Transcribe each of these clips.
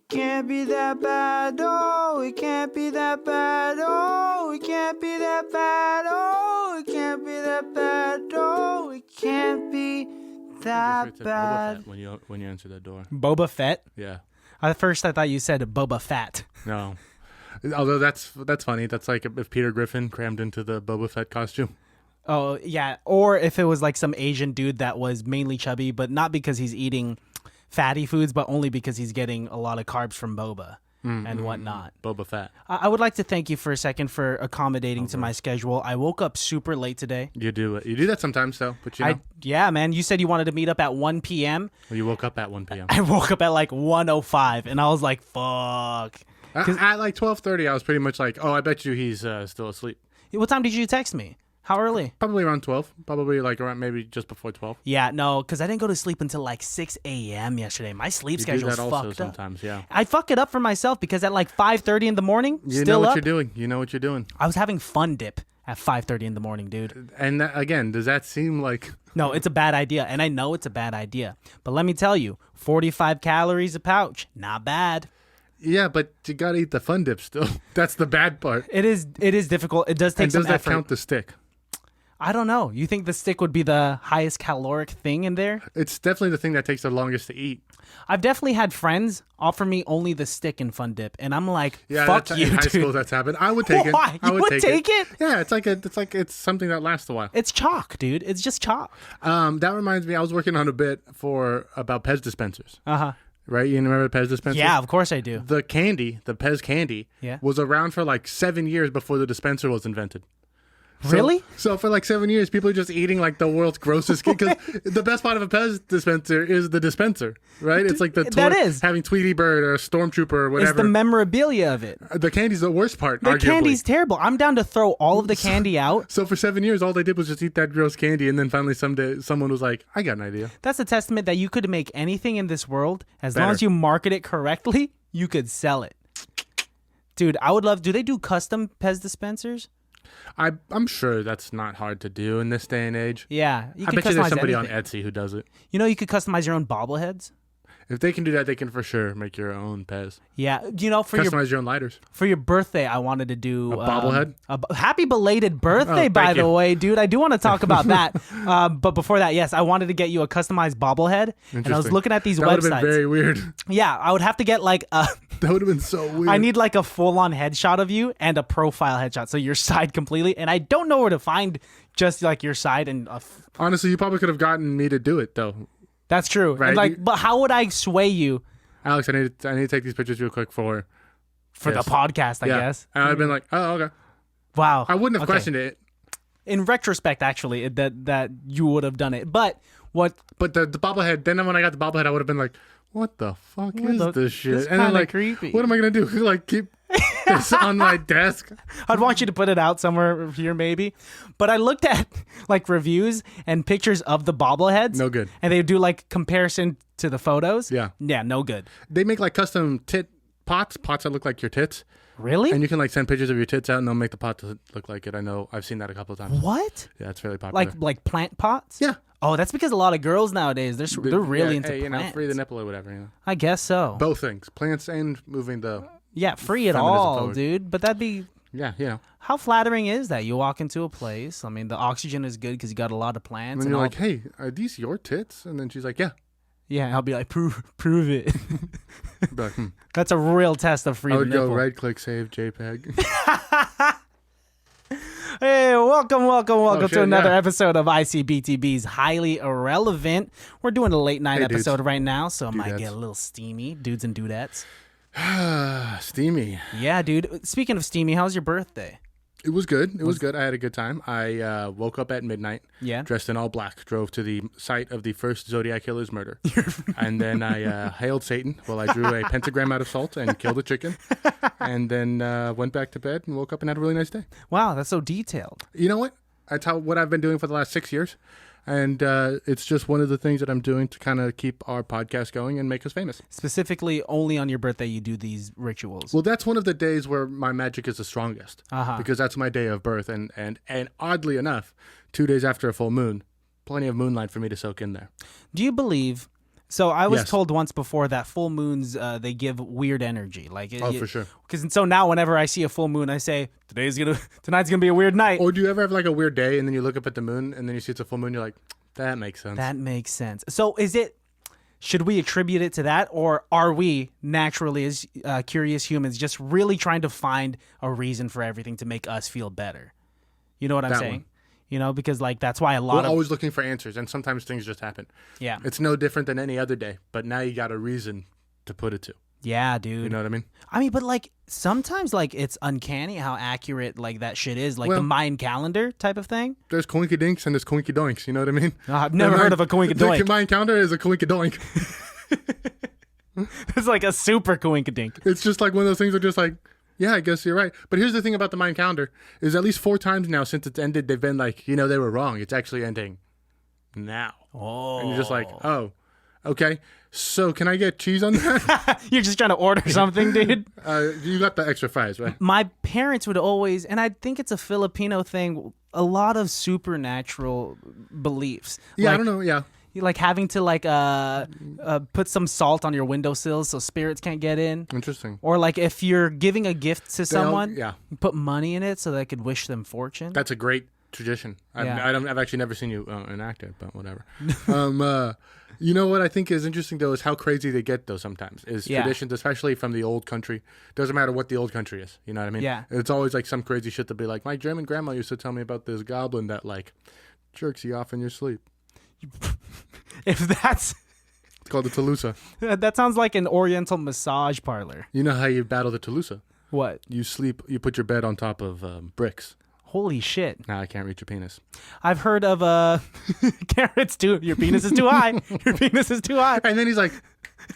can't be that bad. Oh, it can't be that bad. Oh, it can't be that bad. Oh, it can't be that bad. Oh, it can't be that bad. When you answer that door. Boba Fett? Yeah. At first, I thought you said Boba Fett. No. Although that's funny. That's like if Peter Griffin crammed into the Boba Fett costume. Oh, yeah. Or if it was like some Asian dude that was mainly chubby, but not because he's eating fatty foods, but only because he's getting a lot of carbs from boba and whatnot. Boba Fett. I would like to thank you for a second for accommodating to my schedule. I woke up super late today. You do that sometimes, though. But you know. Yeah, man. You said you wanted to meet up at 1 p.m. Well, you woke up at 1 p.m. I woke up at like 1:05, and I was like, fuck. At like 12:30, I was pretty much like, oh, I bet you he's still asleep. What time did you text me? How early? Probably around 12. Probably like around maybe just before 12. Yeah, no, because I didn't go to sleep until like 6 a.m. yesterday. My sleep schedule's fucked up. Sometimes, yeah. I fuck it up for myself because at like 5:30 in the morning, you know what you're doing. You know what you're doing. I was having fun dip at 5:30 in the morning, dude. And again, does that seem like... No, it's a bad idea, and I know it's a bad idea. But let me tell you, 45 calories a pouch, not bad. Yeah, but you gotta eat the fun dip still. That's the bad part. It is difficult. It does take some effort. And does that count the stick? I don't know. You think the stick would be the highest caloric thing in there? It's definitely the thing that takes the longest to eat. I've definitely had friends offer me only the stick in Fun Dip, and I'm like, yeah, fuck you, in high dude. school that's happened. I would take it. Why? You would take it? Yeah, it's something that lasts a while. It's chalk, dude. It's just chalk. That reminds me, I was working on a bit about Pez dispensers. Uh-huh. Right? You remember the Pez dispensers? Yeah, of course I do. The Pez candy, was around for like 7 years before the dispenser was invented. Really? So for like 7 years, people are just eating like the world's grossest kid. Because the best part of a Pez dispenser is the dispenser, right? It's like having Tweety Bird or Stormtrooper or whatever. It's the memorabilia of it. The candy's the worst part, The arguably. candy's terrible. I'm down to throw all of the candy out. So for 7 years, all they did was just eat that gross candy. And then finally someday, someone was like, I got an idea. That's a testament that you could make anything in this world. As long as you market it correctly, you could sell it. Dude, I would love... Do they do custom Pez dispensers? I'm sure that's not hard to do in this day and age. Yeah. I bet you there's somebody on Etsy who does it. You know, you could customize your own bobbleheads. If they can do that, they can for sure make your own Pez. Yeah. You know, customize your own lighters. For your birthday, I wanted to do... A bobblehead? Happy belated birthday, by the way, dude. I do want to talk about that. But before that, yes, I wanted to get you a customized bobblehead. And I was looking at these websites. That would have been very weird. Yeah, I would have to get like a... That would have been so weird. I need like a full-on headshot of you and a profile headshot. So your side completely. And I don't know where to find just like your side. And honestly, you probably could have gotten me to do it, though. That's true. Right? And but how would I sway you? Alex, I need to take these pictures real quick for the podcast, I guess. And I'd have been like, oh, okay. Wow. I wouldn't have questioned it. In retrospect, actually, that you would have done it. But what? But the bobblehead, then when I got the bobblehead, I would have been like, what the fuck is this shit? And then like, creepy. What am I going to do? Like keep this on my desk? I'd want you to put it out somewhere here maybe. But I looked at like reviews and pictures of the bobbleheads. No good. And they do like comparison to the photos. Yeah. Yeah, no good. They make like custom tit pots that look like your tits. Really? And you can like send pictures of your tits out and they'll make the pot look like it. I know. I've seen that a couple of times. What? Yeah, it's fairly popular. Like plant pots? Yeah. Oh, that's because a lot of girls nowadays, they're really into plants. Free the nipple or whatever. You know? I guess so. Both things. Plants and moving the... Yeah, free it all, forward. Dude. But that'd be... Yeah, you know. How flattering is that? You walk into a place. I mean, the oxygen is good because you got a lot of plants. And you're like, hey, are these your tits? And then she's like, yeah. Yeah, I'll be like, prove it. Like, That's a real test of free the nipple. I would go right-click, save JPEG. Hey, welcome to another episode of ICBTB's Highly Irrelevant. We're doing a late night episode right now, so it might get a little steamy. Dudes and dudettes. Steamy. Yeah, dude. Speaking of steamy, how was your birthday? It was good. It was good. I had a good time. I woke up at midnight, dressed in all black, drove to the site of the first Zodiac killer's murder. And then I hailed Satan while I drew a pentagram out of salt and killed a chicken. And then went back to bed and woke up and had a really nice day. Wow, that's so detailed. You know what? That's what I've been doing for the last 6 years. And it's just one of the things that I'm doing to kind of keep our podcast going and make us famous. Specifically, only on your birthday you do these rituals. Well, that's one of the days where my magic is the strongest. Because that's my day of birth. And oddly enough, 2 days after a full moon, plenty of moonlight for me to soak in there. Do you believe... So I was told once before that full moons, they give weird energy. For sure. Because so now whenever I see a full moon, I say tonight's gonna be a weird night. Or do you ever have like a weird day and then you look up at the moon and then you see it's a full moon? You're like, that makes sense. That makes sense. So should we attribute it to that, or are we naturally as curious humans just really trying to find a reason for everything to make us feel better? You know what I'm saying? Because that's why we're always looking for answers, and sometimes things just happen. Yeah. It's no different than any other day, but now you got a reason to put it to. Yeah, dude. You know what I but mean? sometimes it's uncanny how accurate that shit is, the Mayan calendar type of thing. There's coinkydinks and there's coinkydoinks, you know what I mean? I've never heard of a coinkydoink. The Mayan calendar is a coinkydoink. It's like a super coinkydink. It's just like one of those things that just like, yeah, I guess you're right. But here's the thing about the Mayan calendar is at least 4 times now since it's ended, they've been like, they were wrong. It's actually ending now. Oh. And you're just like, oh, okay. So can I get cheese on that? You're just trying to order something, dude. You got the extra fries, right? My parents would always, and I think it's a Filipino thing, a lot of supernatural beliefs. Yeah, I don't know. Yeah. Like having to put some salt on your windowsills so spirits can't get in. Interesting. Or if you're giving a gift to someone, you put money in it so they could wish them fortune. That's a great tradition. Yeah. I've actually never seen you enact it, but whatever. You know what I think is interesting though is how crazy they get though sometimes is traditions, especially from the old country. Doesn't matter what the old country is. You know what I mean? Yeah. It's always like some crazy shit to be like, my German grandma used to tell me about this goblin that jerks you off in your sleep. If that's... It's called the Tulusa. That sounds like an oriental massage parlor. You know how you battle the Tulusa? What? You put your bed on top of bricks. Holy shit. Nah, I can't reach your penis. I've heard of carrots too. Your penis is too high. Your penis is too high. And then he's like...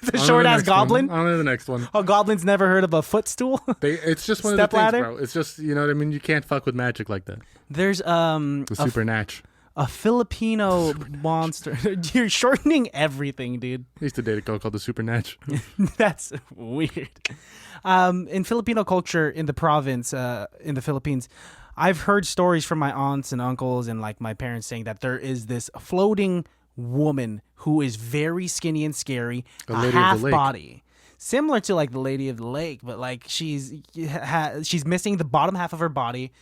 The short-ass goblin? On to the next one. Oh, goblins never heard of a footstool? It's just one of the things, bro. It's just, you know what I mean? You can't fuck with magic like that. There's the supernatch. A Filipino monster. You're shortening everything, dude. I used to date a girl called the Supernatch. That's weird. In Filipino culture, in the province, in the Philippines, I've heard stories from my aunts and uncles and my parents saying that there is this floating woman who is very skinny and scary, a half body. Similar to the Lady of the Lake, but she's missing the bottom half of her body,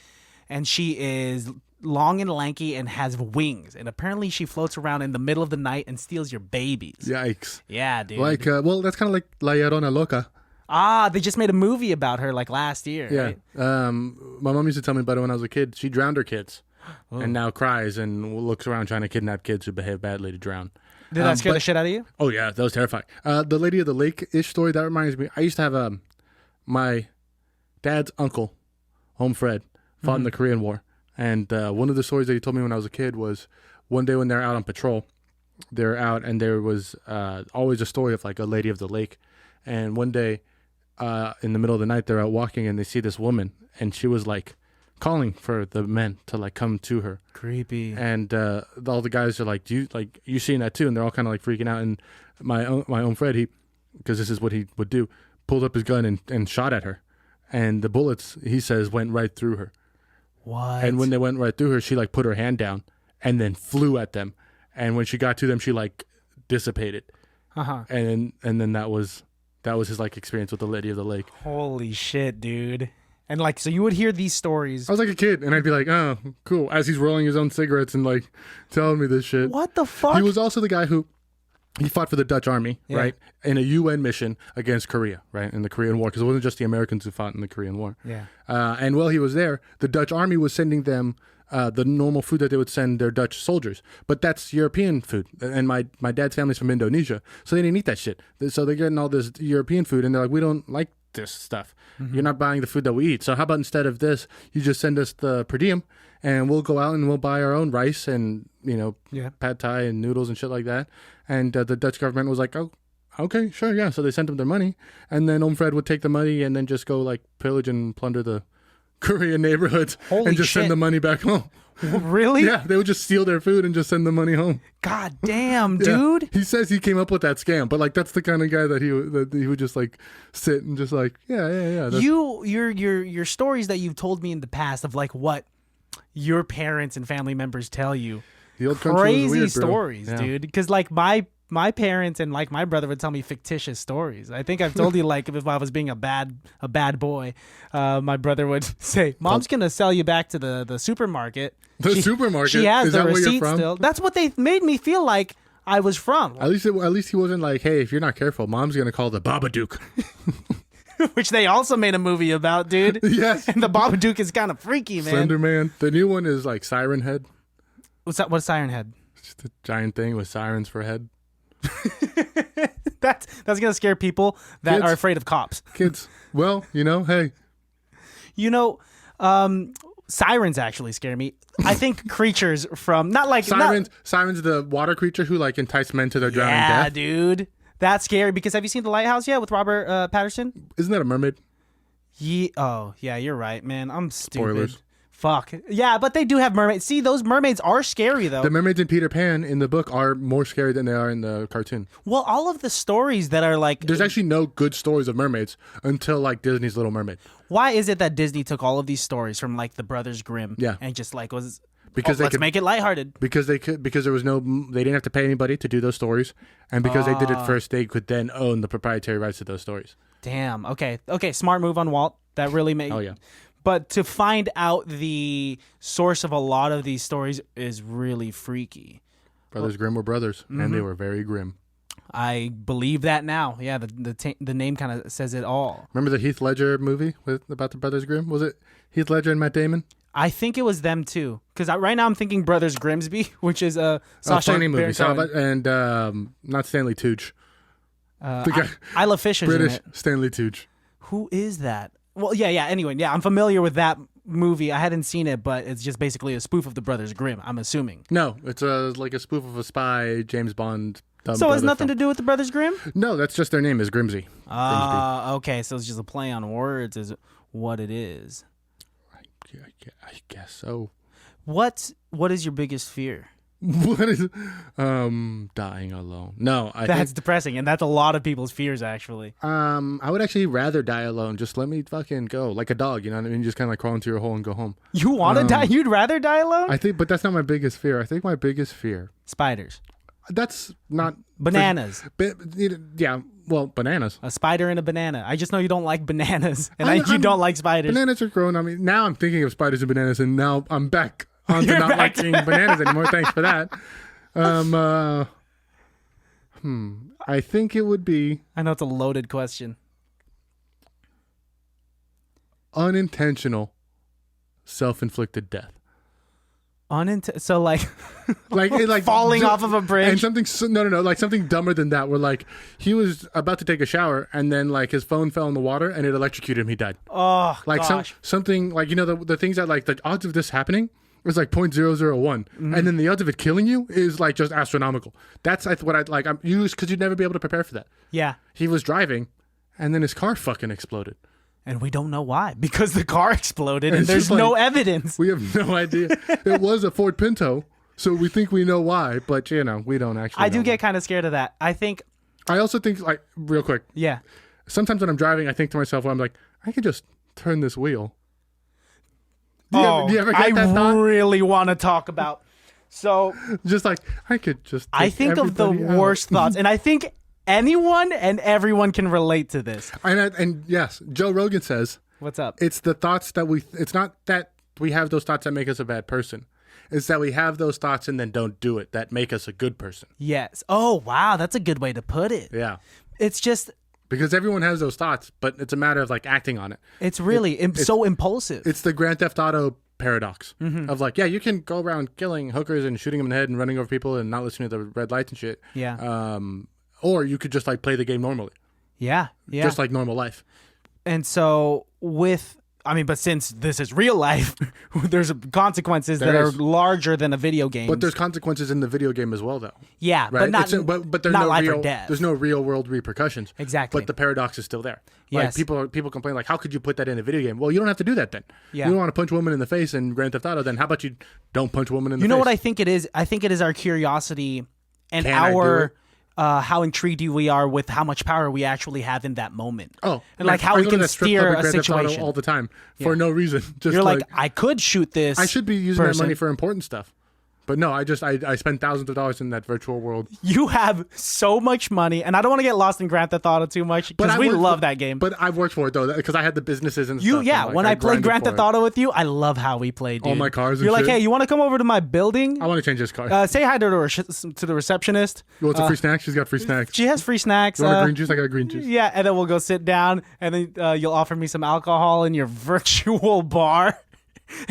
and she is long and lanky and has wings, and apparently she floats around in the middle of the night and steals your babies. Yikes. Yeah, dude. That's kind of like La Llorona Loca. They just made a movie about her last year. Yeah. Right? My mom used to tell me about it when I was a kid. She drowned her kids and now cries and looks around trying to kidnap kids who behave badly to drown. Did that scare the shit out of you? Oh yeah, that was terrifying. The Lady of the Lake-ish story, that reminds me, I used to have my dad's uncle, Home Fred, fought in the Korean War. And one of the stories that he told me when I was a kid was one day when they're out on patrol, they're out and there was always a story of a Lady of the Lake. And one day in the middle of the night, they're out walking and they see this woman and she was calling for the men to come to her. Creepy. And all the guys are like, "Do you seeing that too?" And they're all kind of freaking out. And my own Fred, because this is what he would do, pulled up his gun and shot at her. And the bullets, he says, went right through her. What? And when they went right through her, she put her hand down and then flew at them. And when she got to them, she dissipated. And then that was his experience with the Lady of the Lake. Holy shit, dude. And so you would hear these stories. I was like a kid, and I'd be like, "Oh, cool." As he's rolling his own cigarettes and telling me this shit. What the fuck? He was also the guy who he fought for the Dutch army, right, in a UN mission against Korea, right, in the Korean War, because it wasn't just the Americans who fought in the Korean War. Yeah. And while he was there, the Dutch army was sending them the normal food that they would send their Dutch soldiers, but that's European food. And my dad's family's from Indonesia, so they didn't eat that shit. So they're getting all this European food, and they're like, "We don't like this stuff. You're not buying the food that we eat. So how about instead of this, you just send us the per diem and we'll go out and we'll buy our own rice and, pad thai and noodles and shit like that." And the Dutch government was like, "Oh, okay, sure, yeah." So they sent them their money, and then Fred would take the money and then just go pillage and plunder the Korean neighborhoods and just send the money back home. Really? Yeah, they would just steal their food and just send the money home. God damn, dude. Yeah. He says he came up with that scam, but that's the kind of guy that he would just sit and just yeah. Your stories that you've told me in the past of what your parents and family members tell you. The old country crazy was weird, stories, yeah. dude. Because my my parents and like my brother would tell me fictitious stories. I think I've told you like if I was being a bad boy, my brother would say, "Mom's gonna sell you back to the supermarket." Supermarket. She has Is the that where you're receipt from? still. That's what they made me feel like I was from. At least he wasn't like, "Hey, if you're not careful, Mom's gonna call the Babadook." Which they also made a movie about, dude. Yes. And the Babadook is kind of freaky, man. Slender Man. The new one is like Siren Head. What's that? What's Siren Head? It's just a giant thing with sirens for a head. That's gonna scare people that are afraid of cops. Kids. Well, hey. Sirens actually scare me. I think creatures from Sirens, the water creature who like entice men to their drowning death. Yeah, dude. That's scary because have you seen The Lighthouse yet with Robert Patterson? Isn't that a mermaid? Oh, yeah, you're right, man. I'm stupid. Spoilers. Fuck. Yeah, but they do have mermaids. See, those mermaids are scary, though. The mermaids in Peter Pan in the book are more scary than they are in the cartoon. Well, all of the stories that are like... There's actually no good stories of mermaids until like Disney's Little Mermaid. Why is it that Disney took all of these stories from like the Brothers Grimm and just like was... Because let's make it lighthearted. Because they didn't have to pay anybody to do those stories, and because they did it first, they could then own the proprietary rights to those stories. Damn. Okay. Smart move on Walt. That really made. Oh yeah. But to find out the source of a lot of these stories is really freaky. Brothers Grimm were brothers, and they were very grim. I believe that now. Yeah, the name kind of says it all. Remember the Heath Ledger movie about the Brothers Grimm? Was it Heath Ledger and Matt Damon? I think it was them too, because right now I'm thinking Brothers Grimsby, which is a funny movie. And not Stanley Tucci. I Love Fish is British in it. Stanley Tucci. Who is that? Well, yeah. Anyway, yeah, I'm familiar with that movie. I hadn't seen it, but it's just basically a spoof of the Brothers Grimm. I'm assuming. No, it's like a spoof of a spy James Bond. So it has nothing to do with the Brothers Grimm? No, that's just their name is Grimsby. Okay. So it's just a play on words, is what it is. I guess so. What is your biggest fear? What is dying alone? No, that's depressing, and that's a lot of people's fears actually. I would actually rather die alone. Just let me fucking go, like a dog. You know what I mean? Just kind of like crawl into your hole and go home. You want to die? You'd rather die alone? I think, but that's not my biggest fear. I think my biggest fear spiders. That's not bananas. Yeah, well, bananas. A spider and a banana. I just know you don't like bananas, and you don't like spiders. Bananas are grown. I mean, now I'm thinking of spiders and bananas, and now I'm back onto not liking bananas anymore. Thanks for that. I think it would be. I know it's a loaded question. Unintentional, self-inflicted death. So like falling off of a bridge and something no like something dumber than that, where like he was about to take a shower and then like his phone fell in the water and it electrocuted him. He died. Oh, like gosh. Something like the things that like the odds of this happening is like 0.001, and then the odds of it killing you is like just astronomical. That's what I'd like. I'm used because you'd never be able to prepare for that. Yeah, he was driving, and then his car fucking exploded. And we don't know why, because the car exploded and there's no evidence. We have no idea. It was a Ford Pinto, so we think we know why, but we don't actually I do get kind of scared of that. I also think, like, real quick. Yeah. Sometimes when I'm driving, I think to myself, I'm like, I could just turn this wheel. Do you ever get that thought? I really want to talk about. So. Just like, I could just. I think of the worst thoughts, and I think anyone and everyone can relate to this. And yes, Joe Rogan says, what's up? It's the thoughts that it's not that we have those thoughts that make us a bad person. It's that we have those thoughts and then don't do it that make us a good person. Yes. Oh, wow. That's a good way to put it. Yeah. It's just. Because everyone has those thoughts, but it's a matter of like acting on it. It's really so impulsive. It's the Grand Theft Auto paradox of like, yeah, you can go around killing hookers and shooting them in the head and running over people and not listening to the red lights and shit. Yeah. Or you could just like play the game normally. Yeah. Yeah. Just like normal life. And so but since this is real life, there's consequences that are larger than a video game. But there's consequences in the video game as well, though. Yeah, right? but there's not life or death. There's no real world repercussions. Exactly. But the paradox is still there. Yes. Like people complain like, how could you put that in a video game? Well, you don't have to do that then. Yeah. You don't want to punch a woman in the face in Grand Theft Auto, then how about you don't punch a woman in the face? You know what I think it is? I think it is our curiosity and how intrigued we are with how much power we actually have in that moment. Oh, and like how we can steer a situation all the time for no reason. Just you're like, I could shoot this. I should be using that money for important stuff. But no, I spent thousands of dollars in that virtual world. You have so much money, and I don't want to get lost in Grand Theft Auto too much because we love that game. But I've worked for it though, because I had the businesses and stuff. Yeah, and, when I played Grand Theft Auto with you, I love how we played, dude. All my cars and You're like, shit. hey, you want to come over to my building? I want to change this car. Say hi to the receptionist. You want some free snacks? She's got free snacks. She has free snacks. You want a green juice? I got a green juice. Yeah, and then we'll go sit down, and then you'll offer me some alcohol in your virtual bar.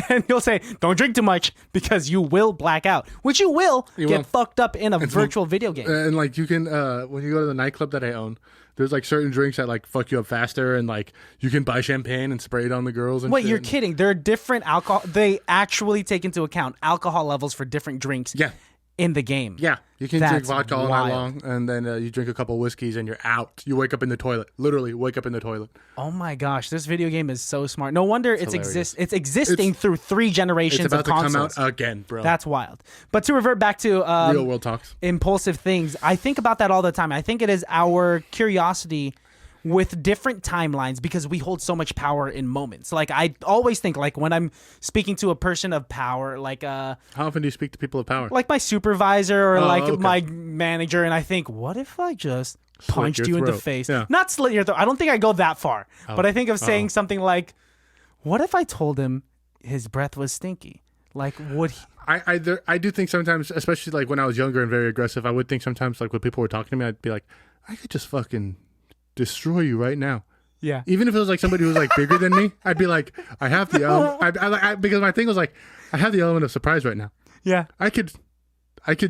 And you'll say, don't drink too much because you will black out, which you will get fucked up in a virtual video game. And like you can, when you go to the nightclub that I own, there's like certain drinks that like fuck you up faster, and like you can buy champagne and spray it on the girls. And Wait, shit. you're kidding. There are different alcohol. They actually take into account alcohol levels for different drinks. Yeah. In the game. Yeah. You can drink vodka all night long, and then you drink a couple whiskeys and you're out. You wake up in the toilet. Literally wake up in the toilet. Oh my gosh, this video game is so smart. No wonder it's existing through 3 generations of consoles. It's about to come out again, bro. That's wild. But to revert back to real world talks. Impulsive things, I think about that all the time. I think it is our curiosity with different timelines because we hold so much power in moments. Like I always think, like when I'm speaking to a person of power, like how often do you speak to people of power? Like my supervisor or my manager, and I think, what if I just punched you in the face? Yeah. Not slit your throat. I don't think I go that far, but I think of saying something like, what if I told him his breath was stinky? Like, would he? I do think sometimes, especially like when I was younger and very aggressive, I would think sometimes like when people were talking to me, I'd be like, I could just fucking destroy you right now. Yeah. Even if it was like somebody who was like bigger than me, I'd be like, I have the element. Because my thing was like, I have the element of surprise right now. Yeah. I could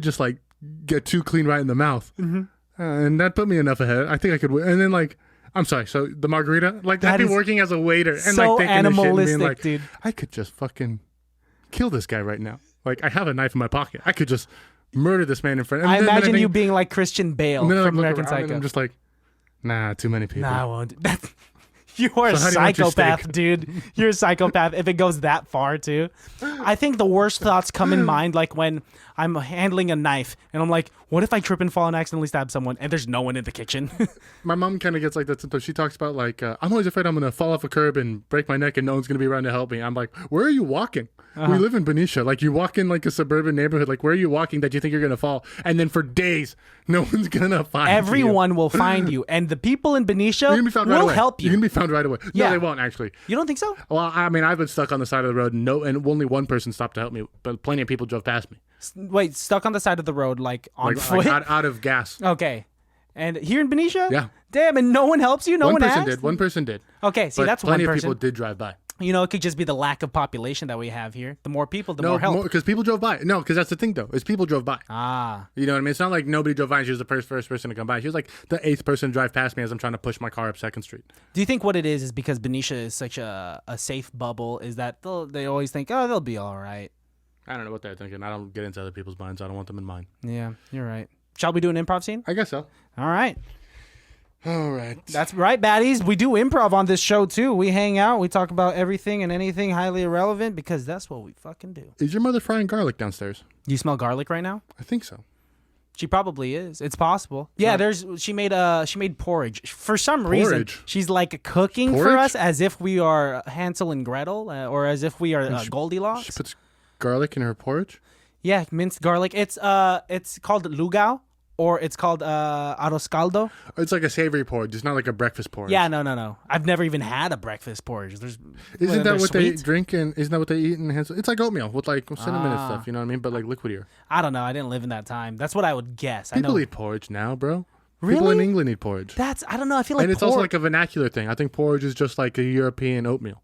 just like get too clean right in the mouth, and that put me enough ahead. I think I could win. And then like, I'm sorry. So the margarita, like I'd be working as a waiter and so like thinking animalistic, this shit and being like, dude. I could just fucking kill this guy right now. Like I have a knife in my pocket. I could just murder this man in front. And I imagine you being like Christian Bale from American Psycho. I'm just like, nah, too many people. Nah, I won't. You are a psychopath, dude. You're a psychopath if it goes that far, too. I think the worst thoughts come in mind like when I'm handling a knife and I'm like, what if I trip and fall and accidentally stab someone and there's no one in the kitchen? My mom kind of gets like that sometimes. She talks about like, I'm always afraid I'm going to fall off a curb and break my neck and no one's going to be around to help me. I'm like, where are you walking? We live in Benicia. Like you walk in like a suburban neighborhood. Like where are you walking that you think you're going to fall? And then for days, no one's going to find you. Everyone will find you. And the people in Benicia will help you. You can be found right away. Yeah. No, they won't actually. You don't think so? Well, I mean, I've been stuck on the side of the road and only one person stopped to help me, but plenty of people drove past me. Wait, stuck on the side of the road, like on foot? Like out of gas. Okay. And here in Benicia? Yeah. Damn, and no one helps you? One person did. Okay, see, but that's one person. Plenty of people did drive by. You know, it could just be the lack of population that we have here. The more people, the more help. Because people drove by. No, because that's the thing, though, is people drove by. Ah. You know what I mean? It's not like nobody drove by and she was the first person to come by. She was like the 8th person to drive past me as I'm trying to push my car up 2nd Street. Do you think what it is because Benicia is such a safe bubble, is that they always think, oh, they'll be all right? I don't know what they're thinking. I don't get into other people's minds. I don't want them in mine. Yeah, you're right. Shall we do an improv scene? I guess so. All right. All right. That's right, baddies. We do improv on this show, too. We hang out. We talk about everything and anything highly irrelevant because that's what we fucking do. Is your mother frying garlic downstairs? Do you smell garlic right now? I think so. She probably is. It's possible. Yeah, she made porridge. For some reason, she's like cooking for us as if we are Hansel and Gretel or as if we are Goldilocks. She puts garlic in her porridge? Yeah, minced garlic. It's called lugao. Or it's called arroz caldo. It's like a savory porridge. It's not like a breakfast porridge. Yeah, no. I've never even had a breakfast porridge. Isn't that what they drink and isn't that what they eat in Hansel? It's like oatmeal with like cinnamon and stuff. You know what I mean? But like liquidier. I don't know. I didn't live in that time. That's what I would guess. People eat porridge now, bro. Really? People in England eat porridge. I don't know. I feel like it's also like a vernacular thing. I think porridge is just like a European oatmeal.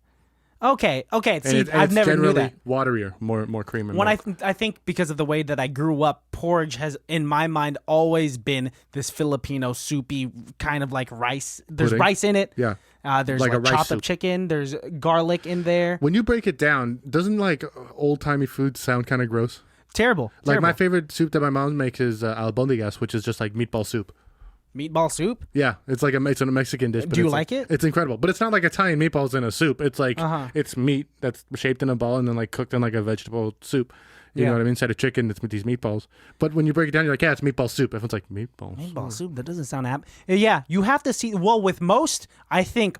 Okay. See, I've never knew that. Waterier, more cream and milk. I think because of the way that I grew up, porridge has, in my mind, always been this Filipino soupy kind of like rice. There's pudding. Rice in it. Yeah. There's like chopped up chicken. There's garlic in there. When you break it down, doesn't like old timey food sound kind of gross? Terrible. Like my favorite soup that my mom makes is albondigas, which is just like meatball soup. Meatball soup? Yeah, it's like it's a Mexican dish. But do you like it? It's incredible, but it's not like Italian meatballs in a soup. It's like it's meat that's shaped in a ball and then like cooked in like a vegetable soup. You know what I mean? Instead of chicken, it's with these meatballs. But when you break it down, you're like, yeah, it's meatball soup. Everyone's like, meatball soup? That doesn't sound apt. Yeah, you have to see. Well, with most, I think,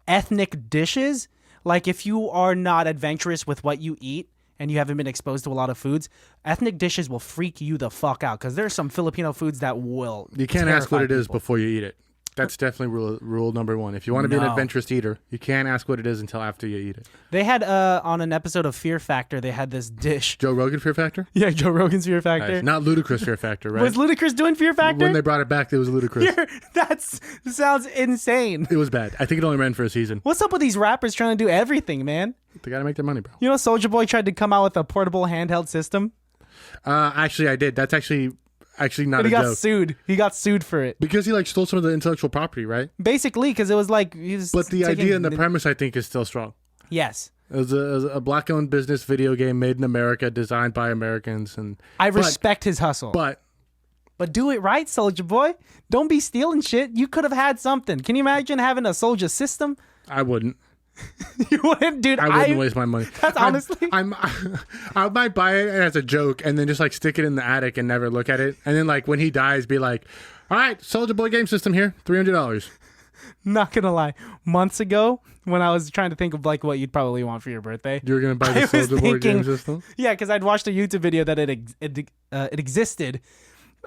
ethnic dishes, like if you are not adventurous with what you eat, and you haven't been exposed to a lot of foods, ethnic dishes will freak you the fuck out because there's some Filipino foods that will. You can't ask what it is before you eat it. That's definitely rule number one. If you want to be an adventurous eater, you can't ask what it is until after you eat it. They had on an episode of Fear Factor, they had this dish. Joe Rogan Fear Factor? Yeah, Joe Rogan's Fear Factor. Nice. Not Ludacris Fear Factor, right? Was Ludacris doing Fear Factor? When they brought it back, it was Ludacris. That sounds insane. It was bad. I think it only ran for a season. What's up with these rappers trying to do everything, man? They got to make their money, bro. You know, Soulja Boy tried to come out with a portable handheld system? Actually, I did. That's actually not a joke. He got sued. He got sued for it. Because he stole some of the intellectual property, right? Basically, because it was like... But the idea and the premise, I think, is still strong. Yes. It was a black-owned business video game made in America, designed by Americans. I respect his hustle. But do it right, Soulja Boy. Don't be stealing shit. You could have had something. Can you imagine having a Soulja system? I wouldn't. You wouldn't, dude. I wouldn't waste my money. That's honestly. I might buy it as a joke and then just stick it in the attic and never look at it. And then when he dies, be like, "All right, Soulja Boy game system here, $300." Not gonna lie, months ago when I was trying to think of what you'd probably want for your birthday, you were gonna buy the Soulja Boy game system. Yeah, because I'd watched a YouTube video that it existed.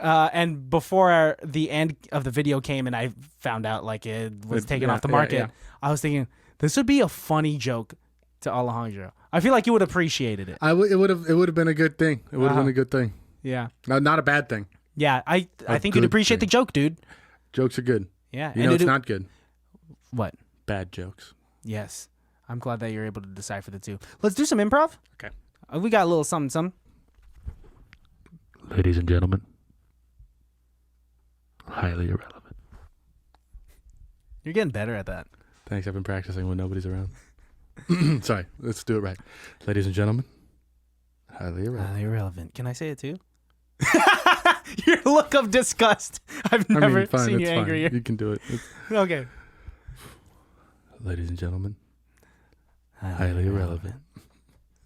And before the end of the video came and I found out it was taken off the market, I was thinking, this would be a funny joke to Alejandro. I feel like you would have appreciated it. It would have been a good thing. It would have been a good thing. Yeah. Not a bad thing. Yeah, I think you'd appreciate the joke, dude. Jokes are good. Yeah. You know it's not good. What? Bad jokes. Yes. I'm glad that you're able to decipher the two. Let's do some improv. Okay. We got a little something. Ladies and gentlemen, highly irrelevant. You're getting better at that. Thanks. I've been practicing when nobody's around. Sorry. Let's do it right. Ladies and gentlemen, highly irrelevant. Highly irrelevant. Can I say it too? Your look of disgust. I've never seen you angry. You can do it. Okay. Ladies and gentlemen, highly irrelevant.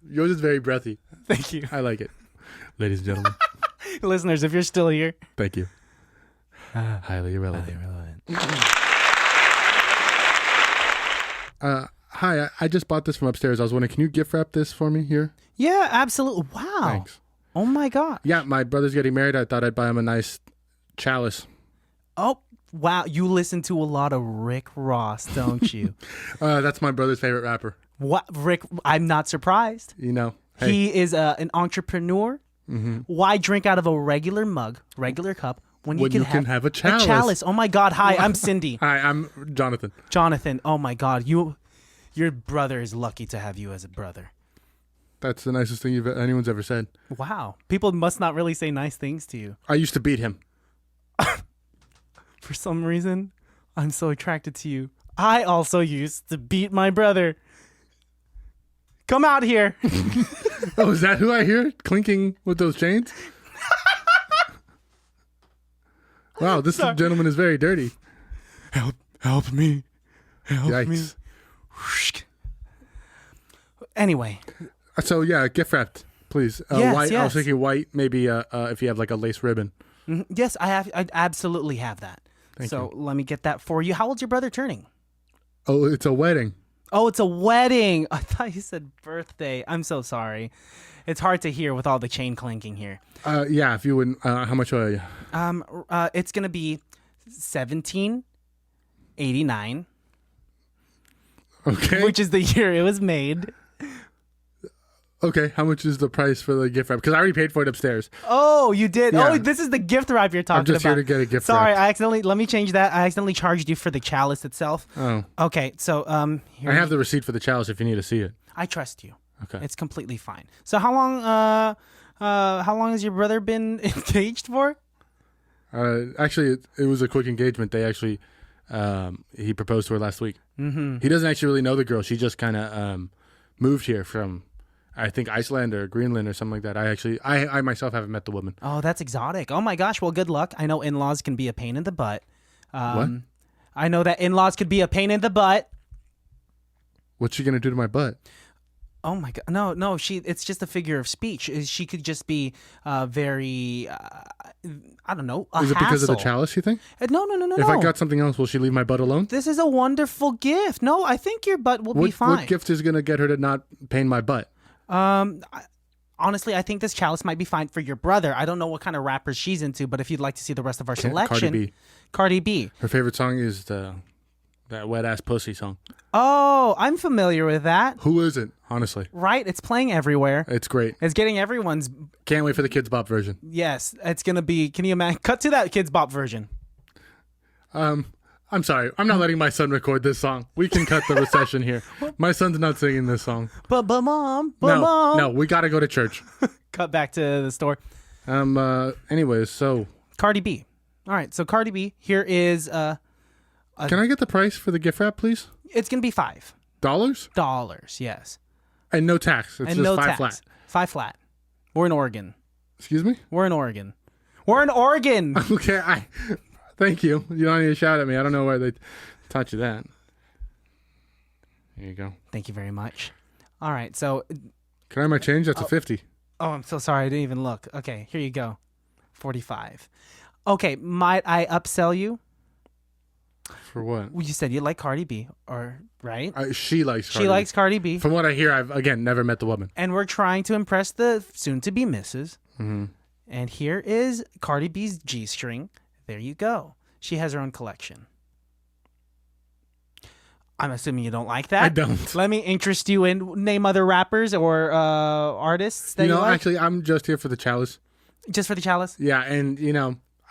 Yours is very breathy. Thank you. I like it. Ladies and gentlemen. Listeners, if you're still here. Thank you. Highly irrelevant. Hi, I just bought this from upstairs. I was wondering, can you gift wrap this for me here? Yeah, absolutely. Wow. Thanks. Oh my God. Yeah, my brother's getting married. I thought I'd buy him a nice chalice. Oh, wow. You listen to a lot of Rick Ross, don't you? That's my brother's favorite rapper. What? Rick, I'm not surprised. You know. Hey. He is an entrepreneur. Mm-hmm. Why drink out of a regular mug, regular cup, when you can have a chalice? A chalice. Oh my God. Hi, I'm Cindy. Hi, I'm Jonathan. Jonathan. Oh my God. Your brother is lucky to have you as a brother. That's the nicest thing anyone's ever said. Wow. People must not really say nice things to you. I used to beat him. For some reason, I'm so attracted to you. I also used to beat my brother. Come out here. Oh, is that who I hear clinking with those chains? Wow, this gentleman is very dirty. Help me. Help me. Anyway. So, yeah, gift wrapped, please. Yes, white. yes. I was thinking white, maybe if you have a lace ribbon. Mm-hmm. Yes, I absolutely have that. Thank you. Let me get that for you. How old's your brother turning? Oh, it's a wedding. Oh, it's a wedding. I thought you said birthday. I'm so sorry. It's hard to hear with all the chain clanking here. Yeah, if you wouldn't, how much are you? It's gonna be $17.89. Okay. Which is the year it was made. Okay, how much is the price for the gift wrap? Because I already paid for it upstairs. Oh, you did? Yeah. Oh, this is the gift wrap you're talking about. I'm just here to get a gift wrap. Sorry, let me change that. I accidentally charged you for the chalice itself. Oh. Okay, so I have the receipt for the chalice if you need to see it. I trust you. Okay. It's completely fine. So how long has your brother been engaged for? Actually, it was a quick engagement. They actually, he proposed to her last week. Mm-hmm. He doesn't actually really know the girl. She just kind of moved here from, I think, Iceland or Greenland or something like that. I myself haven't met the woman. Oh, that's exotic. Oh my gosh. Well, good luck. I know in-laws can be a pain in the butt. What? I know that in-laws could be a pain in the butt. What's she gonna do to my butt? Oh my God! No. It's just a figure of speech. She could just be very, I don't know. Is it because of the chalice? You think? No. If I got something else, will she leave my butt alone? This is a wonderful gift. No, I think your butt will be fine. What gift is gonna get her to not pain my butt? honestly, I think this chalice might be fine for your brother. I don't know what kind of rappers she's into, but if you'd like to see the rest of our selection, Cardi B. Her favorite song is that wet ass pussy song. Oh, I'm familiar with that. Who isn't? Honestly, right? It's playing everywhere. It's great. It's getting everyone's. Can't wait for the Kidz Bop version. Yes, it's gonna be. Can you imagine? Cut to that Kidz Bop version. I'm sorry. I'm not letting my son record this song. We can cut the recession here. My son's not singing this song. But mom, No, we gotta go to church. Cut back to the store. Anyways, so Cardi B. All right, so Cardi B. Here is Can I get the price for the gift wrap, please? It's gonna be $5. $5, yes. And no tax. It's and just no 5 tax. flat. 5 flat. We're in Oregon. Excuse me? We're in Oregon. We're in Oregon. Okay, thank you. You don't need to shout at me. I don't know where they taught you that. There you go. Thank you very much. All right, so... Can I have my change? That's a 50. Oh, I'm so sorry. I didn't even look. Okay, here you go. 45. Okay, might I upsell you? For what? Well, you said you like Cardi B, right? She likes Cardi She likes Cardi B. From what I hear, I've, again, never met the woman. And we're trying to impress the soon-to-be missus. Mm-hmm. And here is Cardi B's G-string. There you go. She has her own collection. I'm assuming you don't like that. I don't. Let me interest you in name other rappers or artists that you like. Actually, I'm just here for the chalice. Just for the chalice? Yeah, and,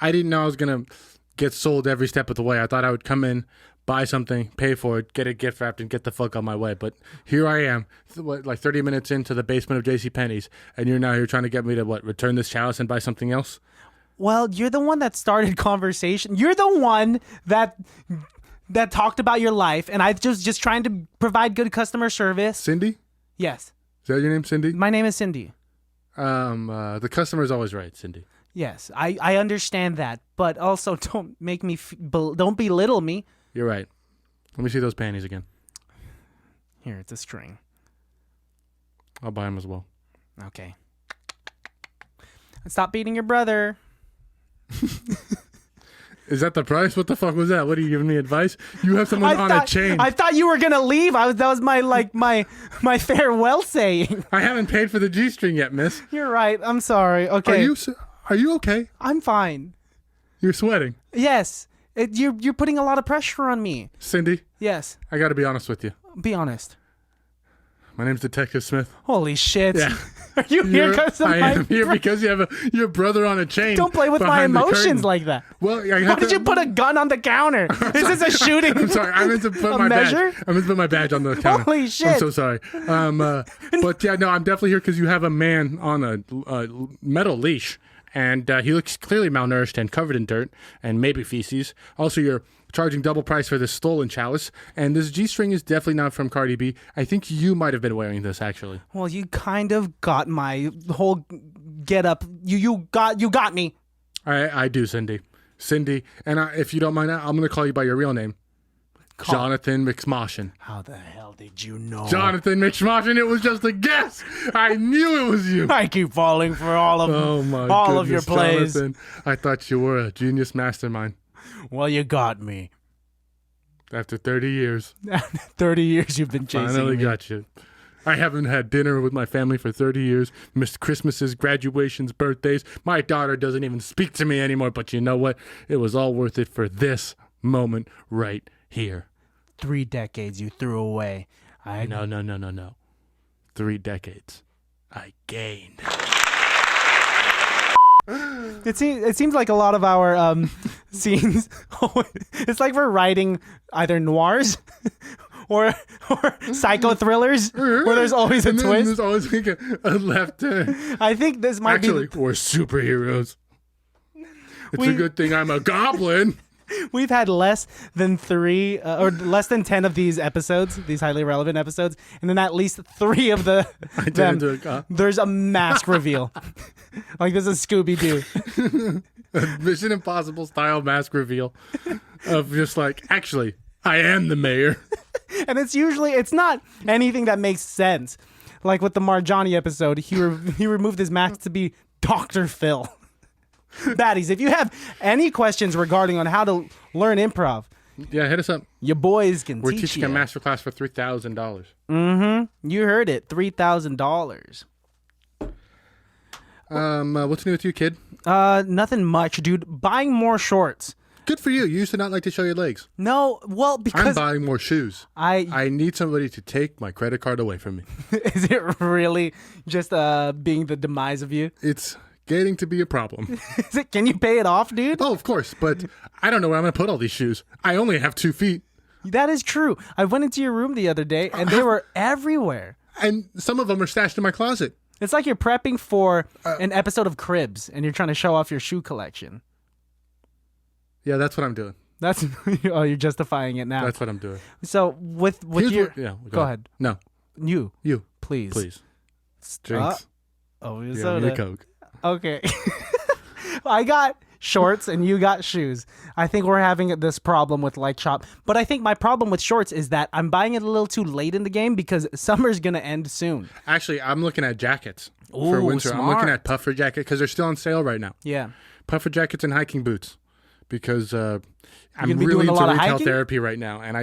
I didn't know I was going to get sold every step of the way. I thought I would come in, buy something, pay for it, get it gift wrapped, and get the fuck on my way. But here I am, 30 minutes into the basement of JCPenney's, and you're now here trying to get me to, return this chalice and buy something else? Well, you're the one that started conversation. You're the one that talked about your life, and I just trying to provide good customer service. Cindy? Yes. Is that your name, Cindy? My name is Cindy. The customer's always right, Cindy. Yes, I understand that, but also don't make me don't belittle me. You're right. Let me see those panties again. Here, it's a string. I'll buy them as well. Okay. Stop beating your brother. Is that the price? What the fuck was that? What are you giving me advice? You have someone on a chain. I thought you were gonna leave. That was my farewell saying. I haven't paid for the G-string yet, miss. You're right. I'm sorry. Okay. Are you okay? I'm fine. You're sweating. Yes. You're putting a lot of pressure on me. Cindy? Yes. I got to be honest with you. Be honest. My name's Detective Smith. Holy shit. Yeah. Are you here because of I am here because you have your brother on a chain. Don't play with my emotions like that. Well, why did you put a gun on the counter? Is this a shooting? I'm sorry. I meant to put my measure? badge. I meant to put my badge on the counter. Holy shit. I'm so sorry. But yeah, no, I'm definitely here because you have a man on a metal leash. And he looks clearly malnourished and covered in dirt and maybe feces. Also, you're charging double price for this stolen chalice. And this G-string is definitely not from Cardi B. I think you might have been wearing this, actually. Well, you kind of got my whole get up. You got me. I do, Cindy. Cindy. And if you don't mind, I'm going to call you by your real name. Jonathan McSmoshin. How the hell did you know? Jonathan McSmoshin, it was just a guess. I knew it was you. I keep falling for all of your plays. Jonathan, I thought you were a genius mastermind. Well, you got me. After 30 years. 30 years you've been chasing me. Finally got you. I haven't had dinner with my family for 30 years. Missed Christmases, graduations, birthdays. My daughter doesn't even speak to me anymore. But you know what? It was all worth it for this moment right here. 3 decades you threw away. No. 3 decades I gained. It seems like a lot of our scenes. It's like we're writing either noirs or psycho thrillers where there's always a twist. There's always like a left turn. I think this might Actually, we're superheroes. It's a good thing I'm a goblin. We've had less than 3 or less than 10 of these episodes, these highly relevant episodes, and then at least 3 of there's a mask reveal. Like this is Scooby-Doo. A Mission Impossible style mask reveal of just actually, I am the mayor. And it's not anything that makes sense. Like with the Marjani episode, he removed his mask to be Dr. Phil. Baddies, if you have any questions regarding on how to learn improv, yeah, hit us up. Your boys can We're teach teaching you. a masterclass for $3,000. Mm-hmm. You heard it, $3,000. What's new with you, kid? Nothing much, dude. Buying more shorts. Good for you. You used to not like to show your legs. No, well, because I'm buying more shoes. I need somebody to take my credit card away from me. Is it really just being the demise of you? It's getting to be a problem. Can you pay it off, dude? Oh, of course, but I don't know where I'm going to put all these shoes. I only have 2 feet. That is true. I went into your room the other day, and they were everywhere. And some of them are stashed in my closet. It's like you're prepping for an episode of Cribs, and you're trying to show off your shoe collection. Yeah, that's what I'm doing. You're justifying it now. That's what I'm doing. So with your... Go ahead. No. You. Please. Drinks. Soda. Coke. Okay. I got shorts and you got shoes. I think we're having this problem with Light Shop. But I think my problem with shorts is that I'm buying it a little too late in the game because summer's going to end soon. Actually, I'm looking at jackets for winter. Smart. I'm looking at puffer jackets because they're still on sale right now. Yeah. Puffer jackets and hiking boots because I'm doing really a into lot of retail hiking? therapy right now. And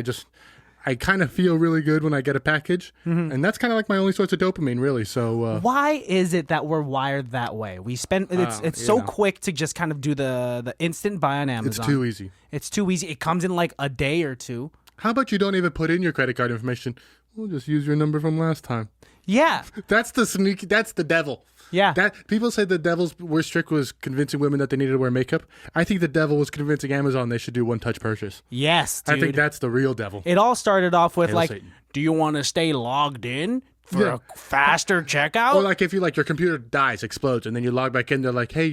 I kind of feel really good when I get a package. Mm-hmm. And that's kind of like my only source of dopamine, really. So why is it that we're wired that way? We spend it's so quick to just kind of do the instant buy on Amazon. It's too easy. It's too easy. It comes in like a day or two. How about you don't even put in your credit card information? We'll just use your number from last time. Yeah. That's the devil. Yeah. That people say the devil's worst trick was convincing women that they needed to wear makeup. I think the devil was convincing Amazon they should do one-touch purchase. Yes, dude. I think that's the real devil. It all started off with Satan. Do you want to stay logged in for a faster checkout? Or like if your computer dies, explodes, and then you log back in, they're like, hey,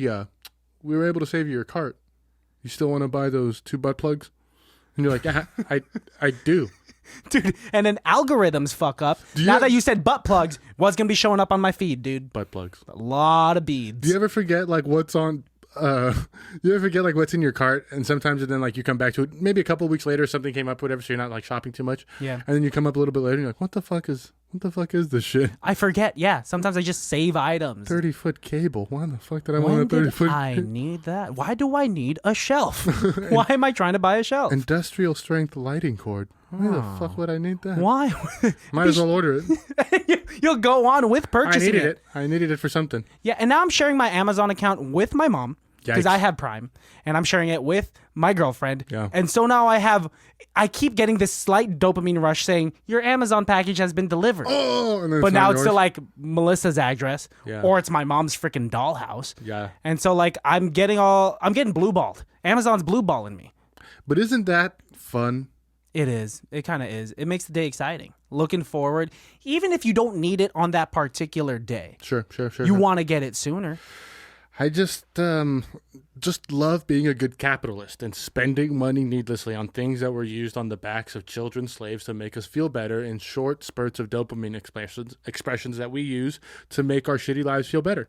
we were able to save you your cart. You still want to buy those 2 butt plugs? And you're like, yeah, I do. Dude, and then algorithms fuck up. Now that you said butt plugs, what's going to be showing up on my feed, dude? Butt plugs. A lot of beads. Do you ever forget what's on... you ever forget what's in your cart and sometimes then you come back to it maybe a couple of weeks later something came up whatever so you're not shopping too much and then you come up a little bit later and you're like what the fuck is this shit? I forget. Sometimes I just save items. 30-foot cable. Why the fuck did I want a 30-foot I need that? Why do I need a shelf? Why am I trying to buy a shelf? Industrial strength lighting cord. Why the fuck would I need that? Why? Might as well order it. You'll go on with purchasing it. I needed it for something. Yeah, and now I'm sharing my Amazon account with my mom because I have Prime, and I'm sharing it with my girlfriend. Yeah. And so now I keep getting this slight dopamine rush saying your Amazon package has been delivered. Oh, and then but now it's yours. still Melissa's address, or it's my mom's freaking dollhouse. Yeah. And so I'm getting blue balled. Amazon's blue balling me. But isn't that fun? It is. It kind of is. It makes the day exciting. Looking forward, even if you don't need it on that particular day. Sure. You want to get it sooner. I just love being a good capitalist and spending money needlessly on things that were used on the backs of children slaves to make us feel better in short spurts of dopamine expressions that we use to make our shitty lives feel better.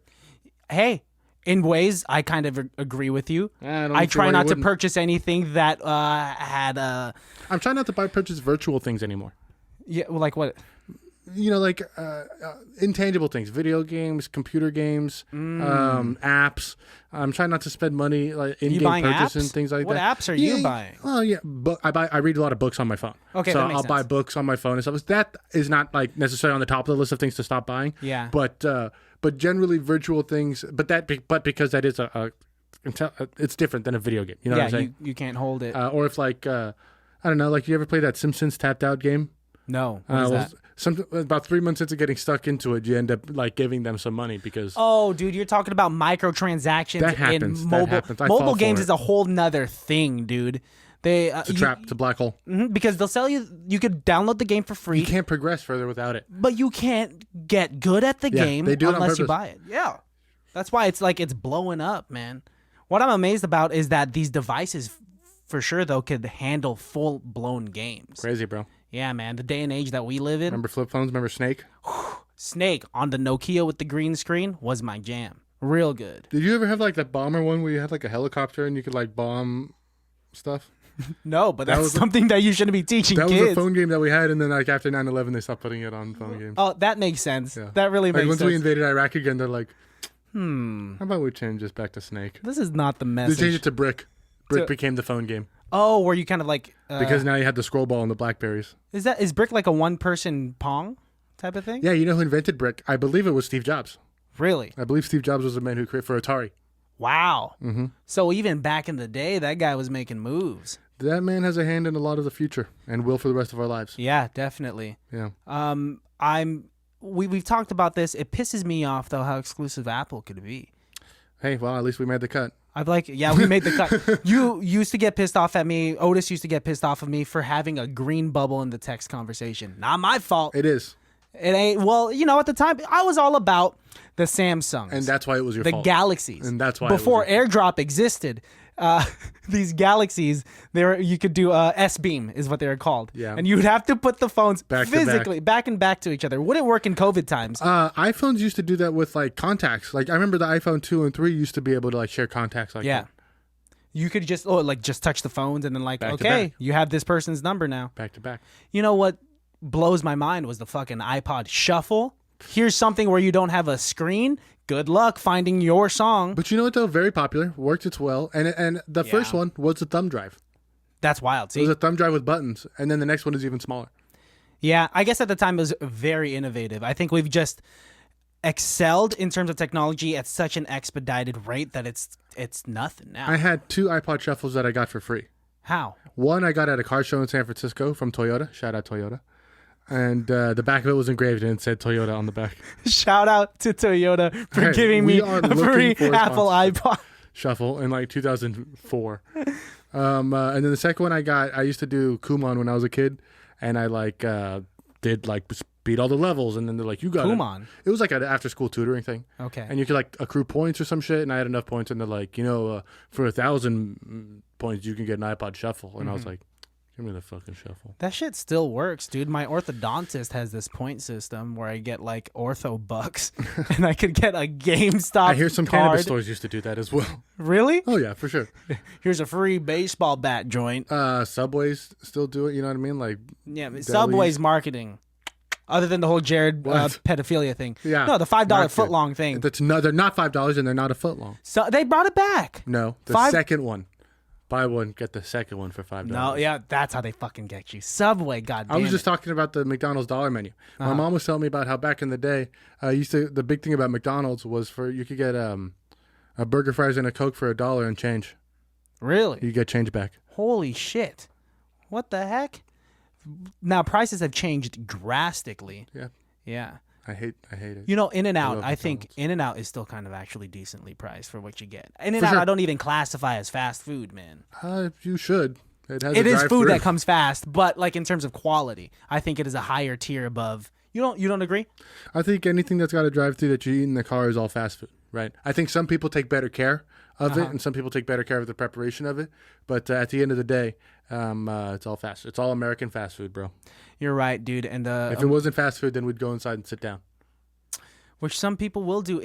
Hey, in ways, I kind of agree with you. I try not to purchase anything that had I'm trying not to purchase virtual things anymore. Yeah, well, like what? Intangible things, video games, computer games, apps. I'm trying not to spend money in-game purchase and things like that. What apps are you buying? Well, yeah, but I read a lot of books on my phone. Okay, so that makes I'll sense. buy books on my phone and stuff. That is not necessarily on the top of the list of things to stop buying. Yeah. But generally virtual things. But because that is it's different than a video game. You know what I'm saying? You can't hold it. Or if I don't know, you ever play that Simpsons Tapped Out game? No. What is that? About 3 months into getting stuck into it, you end up giving them some money because. Oh, dude, you're talking about microtransactions that happens. in mobile. That happens. Mobile games is a whole nother thing, dude. It's a trap. It's a black hole. Because they'll sell you. You could download the game for free. You can't progress further without it. But you can't get good at the game unless you buy it. Yeah, that's why it's blowing up, man. What I'm amazed about is that these devices, for sure though, could handle full blown games. Crazy, bro. Yeah, man. The day and age that we live in. Remember flip phones? Remember Snake? Snake on the Nokia with the green screen was my jam. Real good. Did you ever have that bomber one where you had a helicopter and you could bomb stuff? No, but that's something that you shouldn't be teaching kids. That was a phone game that we had, and then after 9/11, they stopped putting it on phone games. Oh, that makes sense. Yeah. That really makes sense. Once we invaded Iraq again, they're like, how about we change this back to Snake? This is not the message. They changed it to Brick. Brick became the phone game. Oh, where you kind of because now you had the scroll ball and the Blackberries. Is Brick like a one-person Pong type of thing? Yeah, you know who invented Brick? I believe it was Steve Jobs. Really? I believe Steve Jobs was the man who created for Atari. Wow. Mm-hmm. So even back in the day, that guy was making moves. That man has a hand in a lot of the future and will for the rest of our lives. Yeah, definitely. Yeah. We've talked about this. It pisses me off though how exclusive Apple could be. Hey, well, at least we made the cut. We made the cut. You used to get pissed off at me. Otis used to get pissed off at me for having a green bubble in the text conversation. Not my fault. It is. It ain't. Well, at the time, I was all about the Samsungs. And that's why it was your fault. The Galaxies. And that's why before AirDrop existed, these Galaxies, you could do S-Beam is what they were called. Yeah. And you would have to put the phones back physically back and back to each other. Wouldn't work in COVID times. iPhones used to do that with like contacts. Like I remember the iPhone 2 and 3 used to be able to like share contacts like that. You could just just touch the phones and then back to back. you have this person's number now. Back to back. You know what blows my mind was the fucking iPod Shuffle. Here's something where you don't have a screen. Good luck finding your song. But you know what though? Very popular. Worked its well. And the first one was the thumb drive. That's wild. See? It was a thumb drive with buttons. And then the next one is even smaller. Yeah, I guess at the time it was very innovative. I think we've just excelled in terms of technology at such an expedited rate that it's nothing now. I had 2 iPod Shuffles that I got for free. How? One I got at a car show in San Francisco from Toyota. Shout out Toyota. And the back of it was engraved and it said Toyota on the back. Shout out to Toyota for giving me a free Apple iPod Shuffle in like 2004. And then the second one I used to do Kumon when I was a kid, and I did beat all the levels, and then they're like, you got Kumon. It was like an after school tutoring thing. Okay. And you could accrue points or some shit, and I had enough points, and they're like, for 1,000 points you can get an iPod Shuffle, and I was like, give me the fucking Shuffle. That shit still works, dude. My orthodontist has this point system where I get ortho bucks and I could get a GameStop I hear some card. cannabis stores used to do that as well. Really? Oh yeah, for sure. Here's a free baseball bat joint. Subways still do it, you know what I mean? Delis. Subway's marketing. Other than the whole Jared pedophilia thing. Yeah. No, the $5 foot long thing. They're not $5 and they're not a foot long. So they brought it back. No, second one. Buy one, get the second one for $5. No, yeah, that's how they fucking get you. Subway, goddamn. I was just talking about the McDonald's dollar menu. My mom was telling me about how back in the day, the big thing about McDonald's was you could get a burger, fries, and a Coke for $1 and change. Really? You get change back. Holy shit! What the heck? Now prices have changed drastically. Yeah. Yeah. I hate it. In-N-Out, I think In-N-Out is still kind of actually decently priced for what you get. In-N-Out, I don't even classify as fast food, man. You should. It is food that comes fast, but in terms of quality, I think it is a higher tier above. You don't agree? I think anything that's got a drive-through that you eat in the car is all fast food, right? I think some people take better care of it, and some people take better care of the preparation of it. But at the end of the day, it's all fast. It's all American fast food, bro. You're right, dude. And if it wasn't fast food, then we'd go inside and sit down. Which some people will do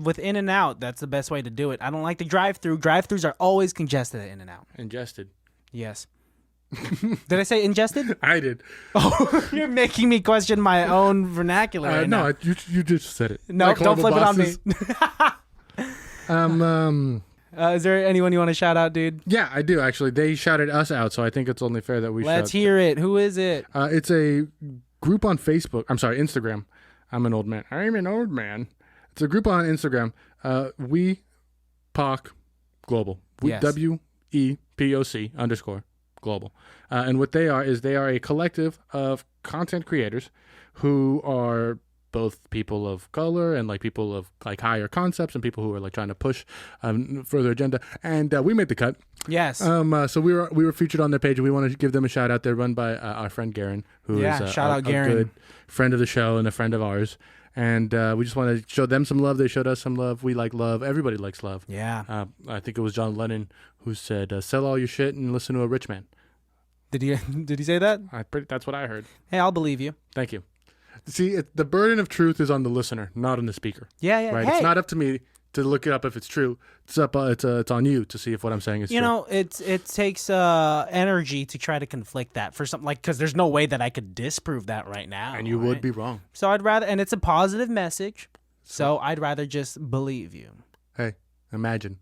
with In-N-Out. That's the best way to do it. I don't like the drive-through. Drive-throughs are always congested at In-N-Out. Ingested. Yes. Did I say ingested? I did. Oh, you're making me question my own vernacular right now. No, you just said it. No, don't flip it on me. Is there anyone you want to shout out, dude? Yeah, I do, actually. They shouted us out, so I think it's only fair that we Let's hear it. Who is it? It's a group on Facebook. I'm sorry, Instagram. I'm an old man. It's a group on Instagram. WEPOC Global. Yes. WEPOC _global. And what they are is they are a collective of content creators who are both people of color and people of higher concepts and people who are trying to push further agenda. And we made the cut. Yes. So we were featured on their page. We want to give them a shout out. They're run by our friend Garen, who is a good friend of the show and a friend of ours. And we just want to show them some love. They showed us some love. We like love. Everybody likes love. Yeah. I think it was John Lennon who said, "Sell all your shit and listen to a rich man." Did he say that? That's what I heard. Hey, I'll believe you. Thank you. See, the burden of truth is on the listener, not on the speaker. Yeah. Right? Hey. It's not up to me to look it up if it's true. It's on you to see if what I'm saying is true. It takes energy to try to conflict that for something because there's no way that I could disprove that right now. And you would be wrong. So I'd rather, and it's a positive message. So I'd rather just believe you. Hey, imagine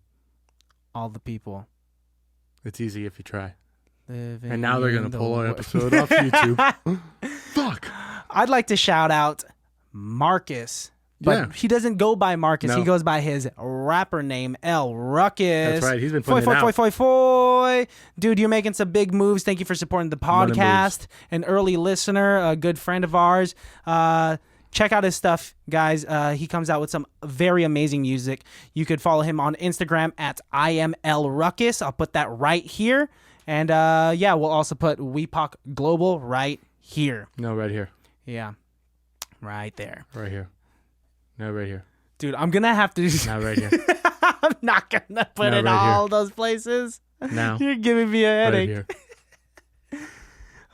all the people. It's easy if you try. Living and now they're gonna pull our episode off YouTube. Fuck. I'd like to shout out Marcus But he doesn't go by Marcus. No. He goes by his rapper name, Rucus. That's right. He's been putting it out. Foy. Dude, you're making some big moves. Thank you for supporting the podcast. An early listener, a good friend of ours. Check out his stuff, guys. He comes out with some very amazing music. You could follow him on Instagram at IMLRuckus. I'll put that right here. And we'll also put WEPOC Global right here. No, right here. Yeah. Right there. Right here. No, right here. Dude, I'm going to have to... Not right here. I'm not going to put it all those places. No. You're giving me a headache. Right here.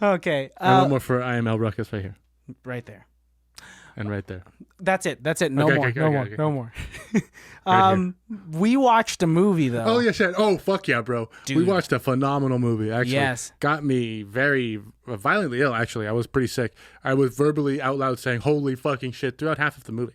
Okay. And one more for IML Ruckus right here. Right there. And right there. That's it. No more. Right we watched a movie, though. Oh, yeah, shit. Oh, fuck yeah, bro. Dude. We watched a phenomenal movie. Actually, got me very violently ill, actually. I was pretty sick. I was verbally out loud saying, holy fucking shit, throughout half of the movie.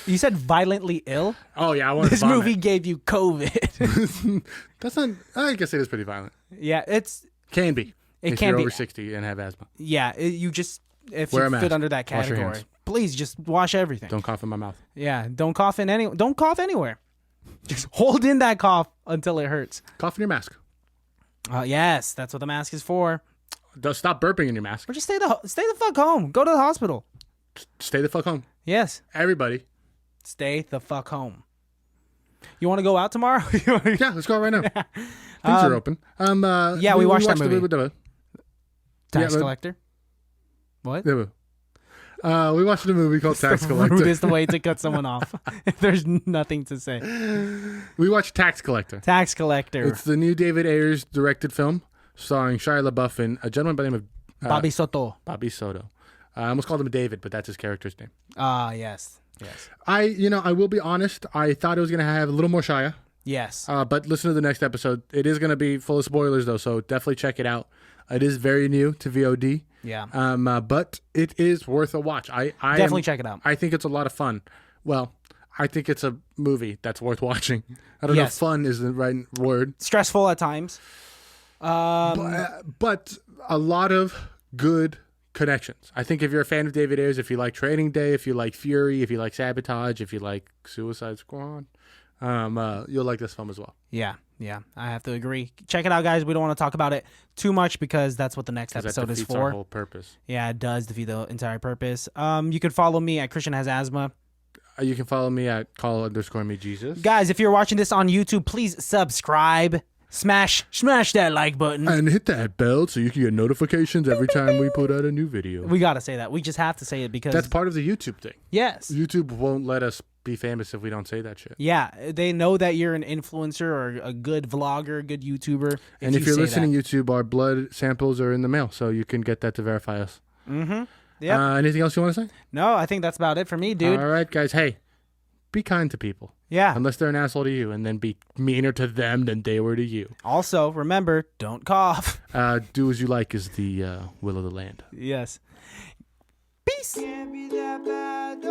You said violently ill? Oh, yeah. I wanted This to vomit. movie gave you COVID. That's not... I guess it is pretty violent. Yeah, it's... Can be. It if can you're be. over 60 and have asthma. Yeah, you just... If Wear you a mask. fit under that Wash your category, hands. please just wash everything. Don't cough in my mouth. Yeah, don't cough anywhere. Just hold in that cough until it hurts. Cough in your mask. Yes, that's what the mask is for. Stop burping in your mask. Or just stay the fuck home. Go to the hospital. Stay the fuck home. Yes. Everybody. Stay the fuck home. You want to go out tomorrow? Yeah, let's go right now. Things are open. We watched that movie. Tax Collector. What? Yeah, we watched a movie called Tax Collector. Rudest way to cut someone off. There's nothing to say. We watched Tax Collector. Tax Collector. It's the new David Ayers directed film starring Shia LaBeouf and a gentleman by the name of Bobby Soto. Bobby Soto. I almost called him David, but that's his character's name. Yes. Yes. I will be honest. I thought it was going to have a little more Shia. Yes. But listen to the next episode. It is going to be full of spoilers, though, so definitely check it out. It is very new to VOD. Yeah. But it is worth a watch. I definitely check it out. I think it's a lot of fun. Well, I think it's a movie that's worth watching. I don't know if fun is the right word. Stressful at times. But a lot of good connections. I think if you're a fan of David Ayers, if you like Training Day, if you like Fury, if you like Sabotage, if you like Suicide Squad, you'll like this film as well. Yeah, I have to agree. Check it out, guys. We don't want to talk about it too much because that's what the next episode is for. Our whole purpose. Yeah, it does defeat the entire purpose. You can follow me at Christian Has Asthma. You can follow me at call_me_Jesus. Guys, if you're watching this on YouTube, please subscribe. Smash that like button. And hit that bell so you can get notifications every time we put out a new video. We got to say that. We just have to say it because... That's part of the YouTube thing. Yes. YouTube won't let us be famous if we don't say that shit. Yeah. They know that you're an influencer or a good vlogger, good YouTuber. And if you're listening to YouTube, our blood samples are in the mail, so you can get that to verify us. Mm-hmm. Yeah. Anything else you want to say? No, I think that's about it for me, dude. All right, guys. Hey, be kind to people. Yeah. Unless they're an asshole to you, and then be meaner to them than they were to you. Also, remember, don't cough. Do as you like is the will of the land. Yes. Peace. Can't be that bad,